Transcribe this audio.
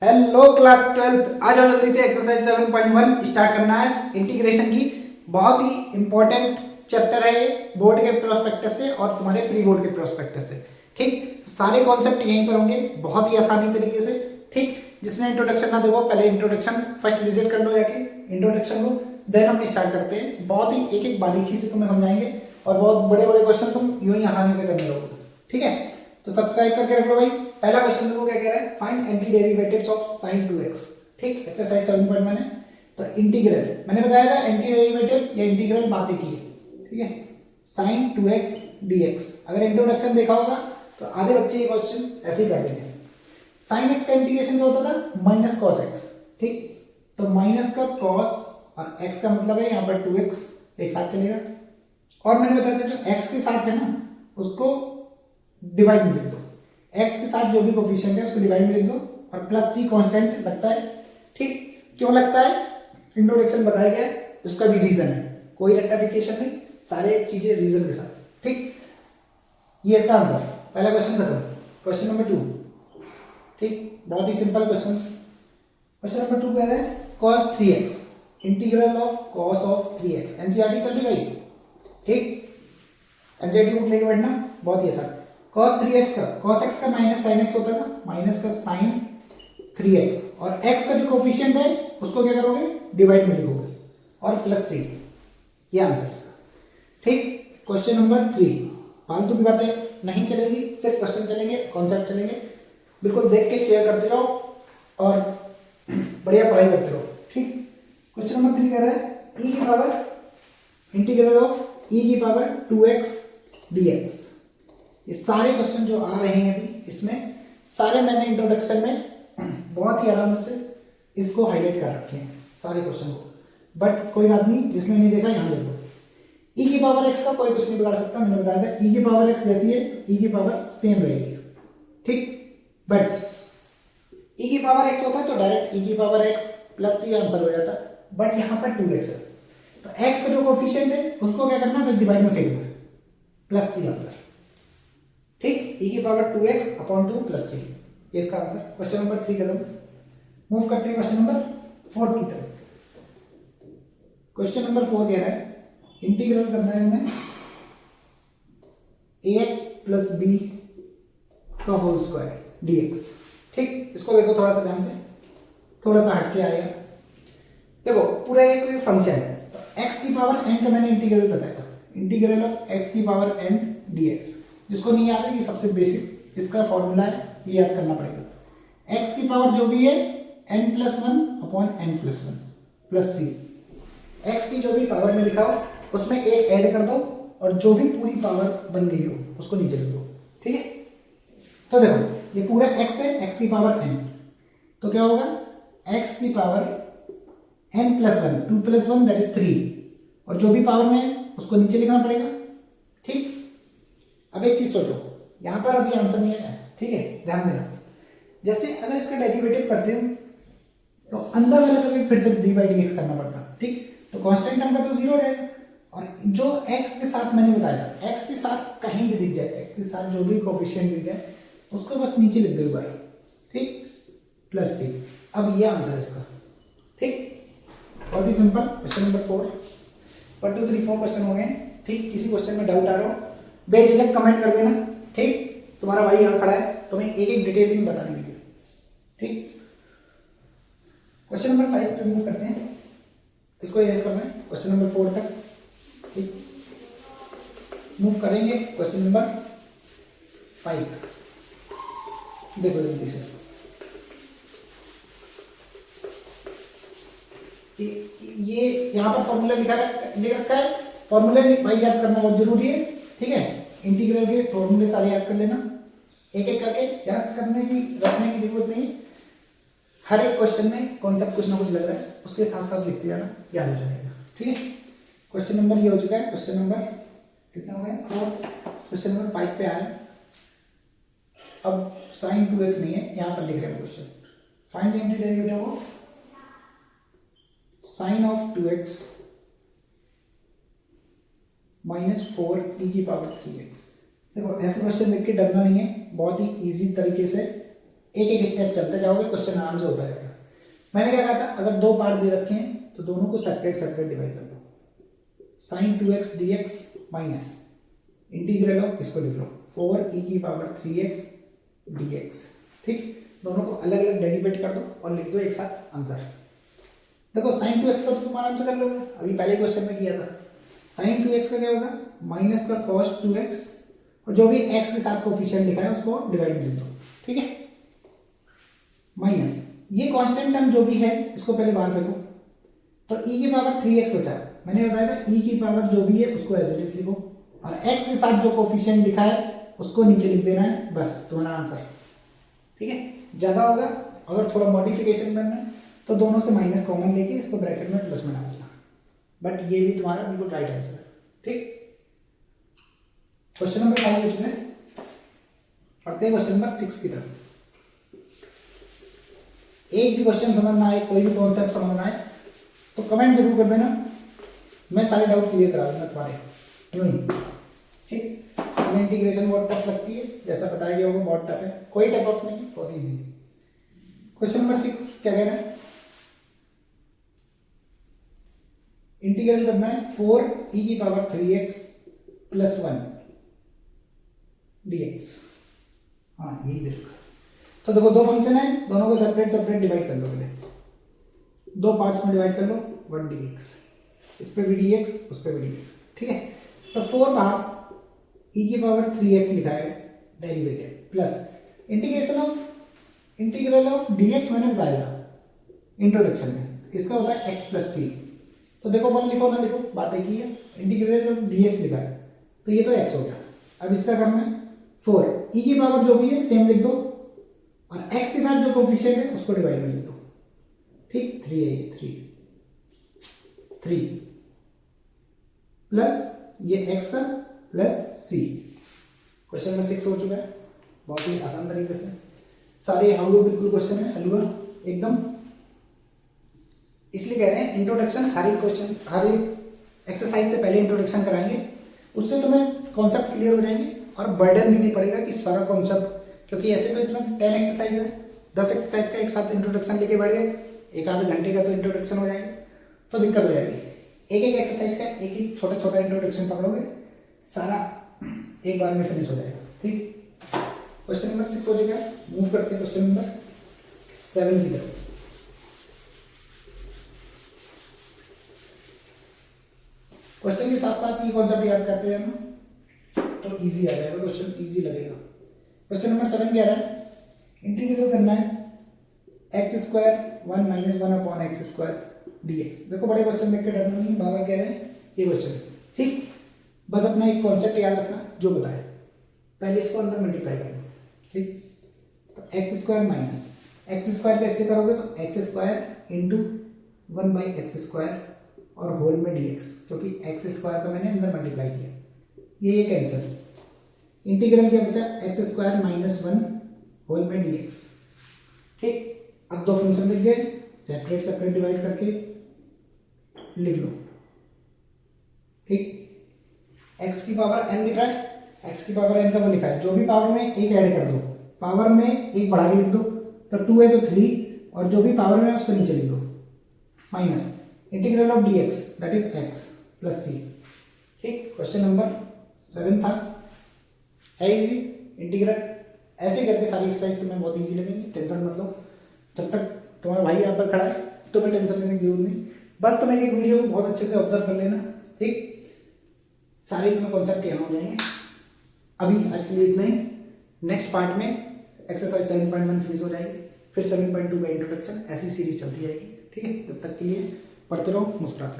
Hello class 12th। आज और जल्दी से एक्सरसाइज 7.1 स्टार्ट करना है। आज इंटीग्रेशन की बहुत ही इंपॉर्टेंट चैप्टर है ये, बोर्ड के प्रोस्पेक्टस से और तुम्हारे प्री बोर्ड के प्रोस्पेक्टस से। ठीक, सारे कॉन्सेप्ट यहीं पर होंगे बहुत ही आसानी तरीके से। ठीक, जिसने इंट्रोडक्शन ना देखो पहले इंट्रोडक्शन फर्स्ट विजिट कर लो जाके इंट्रोडक्शन को, देन हम स्टार्ट करते हैं। बहुत ही एक एक बारीकी से तुम्हें समझाएंगे और बहुत बड़े बड़े क्वेश्चन तुम यूं ही आसानी से करने लगोगे। ठीक है, तो सब्सक्राइब करके रख लो भाई। पहला क्वेश्चन देखो क्या कह रहा है, find anti derivatives of sin 2x। ठीक, एक्सरसाइज 7.1 है। तो इंटीग्रल मैंने बताया था, एंटी डेरिवेटिव या इंटीग्रल बातें की है। ठीक है, sin 2x dx। अगर इंट्रोडक्शन देखा होगा तो आधे बच्चे ये क्वेश्चन ऐसे ही कर देंगे। sin x का इंटीग्रेशन क्या होता था, माइनस कॉस x। ठीक, तो माइनस का कॉस और x का मतलब है यहाँ पर 2x एक साथ चलेगा। और मैंने बताया था जो x के साथ है ना उसको डिवाइड में लिख दो, x के साथ जो भी कोफिशिएंट है उसको डिवाइड में लिख दो और प्लस c कांस्टेंट लगता है। ठीक, क्यों लगता है इंट्रोडक्शन बताया गया है, उसका भी रीजन है, कोई रेक्टिफिकेशन नहीं, सारे चीजें रीजन के साथ। ठीक, ये इसका आंसर। पहला क्वेश्चन खत्म। Question number 2। ठीक, बहुत ही सिंपल क्वेश्चन। क्वेश्चन नंबर 2 कह रहा है cos 3x, integral of cos of 3x। NCERT चल रही भाई। ठीक, एनसीईआरटी बुक लेके बैठना, बहुत ही आसान। cos 3x का, cos x का माइनस sin x होता था, माइनस का sin 3x और x का जो कोफिशिएंट है उसको क्या करोगे, डिवाइड में लिखोगे और प्लस c। ये आंसर इसका। ठीक, क्वेश्चन नंबर 3। फालतू की बातें नहीं चलेगी, सिर्फ क्वेश्चन चलेंगे, कॉन्सेप्ट चलेंगे। बिल्कुल देख के शेयर करते जाओ और बढ़िया पढ़ाई करते रहो। ठीक, क्वेश्चन नंबर 3 कह रहा है e की पावर इंटीग्रल ऑफ e की पावर 2x dx। ये सारे क्वेश्चन जो आ रहे हैं अभी इसमें सारे मैंने इंट्रोडक्शन में बहुत ही आराम से इसको हाईलाइट कर रखे हैं सारे क्वेश्चन को, बट कोई बात नहीं, जिसने नहीं देखा यहाँ देख लो। e की पावर x का कोई कुछ नहीं बिगाड़ सकता, मैंने बताया था e की पावर x जैसी है तो e की पावर सेम रहेगी। ठीक, बट e की पावर x होता है तो डायरेक्ट e की power x plus c answer हो जाता, बट यहाँ पर 2x है तो x का जो कोफिशिएंट है उसको क्या करना है, बस डिवाइड में फेंकना, प्लस c आंसर। ठीक, e की पावर 2x अपॉन 2 प्लस 3, ये इसका आंसर। क्वेश्चन नंबर 3 खत्म। मूव करते हैं क्वेश्चन नंबर 4 की तरफ। क्वेश्चन नंबर 4 कह रहा है इंटीग्रल करना है हमें ax प्लस b का होल स्क्वायर dx। ठीक, इसको देखो थोड़ा सा ध्यान से, थोड़ा सा हटके आएगा। देखो पूरा एक फंक्शन है तो x की पावर n का मैंने इंटीग्रल बताया था, इंटीग्रल ऑफ x की पावर n dx। जिसको नहीं याद है ये सबसे बेसिक इसका फॉर्मूला है, ये याद करना पड़ेगा। x की पावर जो भी है n plus 1 upon n plus 1 plus c। x की जो भी पावर में लिखा हो उसमें एक ऐड कर दो और जो भी पूरी पावर बन गई हो उसको नीचे लिख दो। ठीक है, तो देखो ये पूरा x है, x की पावर n, तो क्या होगा x की power n plus 1, 2 plus 1 that is 3 और जो भी पावर में है उसको नीचे लिखना पड़ेगा। ठीक, अब एक चीज सोचो, यहां पर अभी आंसर नहीं आया। ठीक है, ध्यान देना, जैसे अगर इसका डेरिवेटिव करते हो तो अंदर वाले को भी फिर से डी बाई डी एक्स करना पड़ता। ठीक, तो कांस्टेंट टर्म का तो जीरो रहेगा और जो x के साथ मैंने बताया था, x के साथ कहीं भी दिख जाए, x के साथ जो भी कोफिशिएंट दिख जाए उसको बस नीचे लिख दो एक बार। ठीक, प्लस 3। अब ये आंसर है इसका। ठीक, बहुत ही सिंपल। क्वेश्चन नंबर 4, 1 2 3 4 क्वेश्चन हो गए। ठीक, किसी क्वेश्चन में डाउट आ रहा हो बेझिझक कमेंट कर देना। ठीक, तुम्हारा भाई यहाँ खड़ा है तुम्हें एक एक डिटेलिंग बताने के लिए। ठीक, क्वेश्चन नंबर 5 पे मूव करते हैं, इसको इरेज करना है क्वेश्चन नंबर 4 तक। ठीक, मूव करेंगे क्वेश्चन नंबर 5। देखो जल्दी से, ये यहाँ पर फॉर्मूला लिख रखा है, फॉर्मूला भाई याद करना बहुत जरूरी है। ठीक है, इंटीग्रल के फॉर्मूले सारे याद कर लेना, एक एक करके याद करने की रखने की जरूरत नहीं। हर एक क्वेश्चन में कॉन्सेप्ट कुछ ना कुछ लग रहा है, उसके साथ साथ लिखते जाना, याद हो जाएगा। ठीक है, क्वेश्चन नंबर ये हो चुका है। क्वेश्चन नंबर कितना हो गया, 4। क्वेश्चन नंबर 5 पे आया। अब sin 2x नहीं है, यहां पर लिख रहे हैं question, find the antiderivative of sin of 2x minus 4 e की पावर 3x। देखो ऐसे क्वेश्चन देख के डरना नहीं है, बहुत ही इजी तरीके से एक एक स्टेप चलते जाओगे, क्वेश्चन आराम से होता रहेगा। मैंने क्या कहा था, अगर दो पार्ट दे रखे हैं तो दोनों को सेपरेट सेपरेट डिवाइड कर लो। Sine 2x dx minus integral of, इसको लिख लो 4e3x dx। ठीक, दोनों को अलग अलग डेरिवेट कर दो और लिख दो एक साथ आंसर। देखो साइन 2x का तो तुम आराम से कर लोगे, अभी पहले क्वेश्चन में किया था। साइन 2x का क्या होगा, माइनस का कॉस 2x, और जो भी x के साथ कोफिशिएंट लिखा है उसको डिवाइड में लिख दो। ठीक है, माइनस ये कांस्टेंट टर्म जो भी है इसको पहले बाहर फेंको, तो e की पावर 3x बचा। मैंने बताया था e की पावर जो भी है उसको एज इट इज लिखो, और x के साथ जो कोफिशिएंट लिखा है उसको नीचे लिख देना है, बस तुम्हारा आंसर। ठीक है, ज्यादा होगा अगर थोड़ा मॉडिफिकेशन करना है तो दोनों से माइनस कॉमन लेके इसको ब्रैकेट में प्लस में डाल देना, बट ये भी तुम्हारा बिल्कुल राइट आंसर है। ठीक, क्वेश्चन नंबर 5 हो चुके हैं, पढ़ते हैं क्वेश्चन नंबर 6 की तरफ। एक भी क्वेश्चन समझ ना आए, कोई भी कॉन्सेप्ट समझ ना आए तो कमेंट जरूर कर देना, मैं सारे डाउट क्लियर करा दूंगा तुम्हारे, यूं ही। ठीक, तुम्हें इंटीग्रेशन बहुत टफ लगती है, जैसा बताया गया होगा बहुत टफ है, कोई टफ नहीं, बहुत ईजी। क्वेश्चन नंबर 6 क्या कह रहा है, इंटीग्रल करना है 4e3x + 1 dx। हाँ यही दे रखा है, तो देखो दो फंक्शन है, दोनों को सेपरेट सेपरेट डिवाइड कर लो, पहले दो पार्ट्स में डिवाइड कर लो, 1 dx, इस पे भी dx, उस पे भी dx। ठीक है, तो 4 बार e3x लिखा है derivative, plus integral of dx मैंने बताया इंट्रोडक्शन में, इसका होता है x + c। तो देखो 1 लिखो ना लिखो, बातें की है, इंटीग्रल ऑफ dx लिखा है तो ये तो x हो गया। अब इसका करना है 4 e की पावर जो भी है सेम लिख दो, और x के साथ जो कोफिशिएंट है उसको डिवाइड में लिख दो। ठीक, 3 है ये, 3 प्लस ये x का प्लस c। क्वेश्चन नंबर 6 हो चुका है, बहुत ही आसान तरीके से, सारे हाउ बिल्कुल क्वेश्चन है हलवा एकदम। इसलिए कह रहे हैं इंट्रोडक्शन, हर एक क्वेश्चन हर एक एक्सरसाइज से पहले इंट्रोडक्शन कराएंगे, उससे तुम्हें कॉन्सेप्ट क्लियर हो जाएंगे और बर्डन भी नहीं पड़ेगा कि सारा कॉन्सेप्ट, क्योंकि ऐसे तो इसमें 10 एक्सरसाइज है, 10 एक्सरसाइज का एक साथ इंट्रोडक्शन लेके बैठ गए, एक आधे घंटे का तो इंट्रोडक्शन हो जाएगा, तो दिक्कत हो जाएगी। एक एक एक्सरसाइज का एक एक छोटा छोटा इंट्रोडक्शन पकड़ोगे, सारा एक बार में फिनिश हो जाएगा। ठीक, क्वेश्चन नंबर 6 हो चुका है, मूव करते हैं क्वेश्चन नंबर 7 की तरफ। क्वेश्चन के साथ साथ ये कॉन्सेप्ट याद करते हैं हम तो इजी आ जाएगा, क्वेश्चन इजी लगेगा। क्वेश्चन नंबर 7 क्या रहा है, इंटीग्रल करना है x² 1 - 1/x² dx। देखो बड़े क्वेश्चन देख के डरना नहीं, बाबा कह रहे हैं ये क्वेश्चन। ठीक, बस अपना एक कॉन्सेप्ट याद रखना जो बताए, पहले इसको अंदर मल्टीप्लाई करना। ठीक, तो x² कैसे करोगे, तो x² × 1/x² और होल में dx, क्योंकि x² का मैंने अंदर मल्टीप्लाई किया, ये कैंसिल। इंटीग्रल क्या बचा, x² - 1 होल में dx। ठीक, अब दो फंक्शन लिख गए, सेपरेट सेपरेट डिवाइड करके लिख लो। ठीक, x की पावर n दिख रहा है, x की पावर n का वो लिखा है, जो भी पावर में एक ऐड कर दो, पावर में एक बढ़ा के लिख दो, तो 2 है तो 3, और जो भी पावर में है उसको नीचे लिख दो, minus integral of dx that is x + c। ठीक, क्वेश्चन नंबर 7 था, है इजी इंटीग्रल। ऐसे करके सारी एक्सरसाइज तुम्हें बहुत इजी लगेंगी, टेंशन मत लो। जब तक तुम्हारा भाई यहाँ पर खड़ा है तो मैं टेंशन लेने की जरूरत नहीं, बस तुम एक वीडियो को बहुत अच्छे से ऑब्जर्व कर लेना। ठीक, सारे तुम्हें कॉन्सेप्ट यहाँ हो जाएंगे। अभी आज के लिए इतना ही, नेक्स्ट पार्ट में एक्सरसाइज 7.1 फिनिश हो जाएगी, फिर 7.2 का इंट्रोडक्शन, ऐसी सीरीज चलती जाएगी। ठीक है, तब तक के लिए पढ़ते रहो, मुस्कुराते रहो।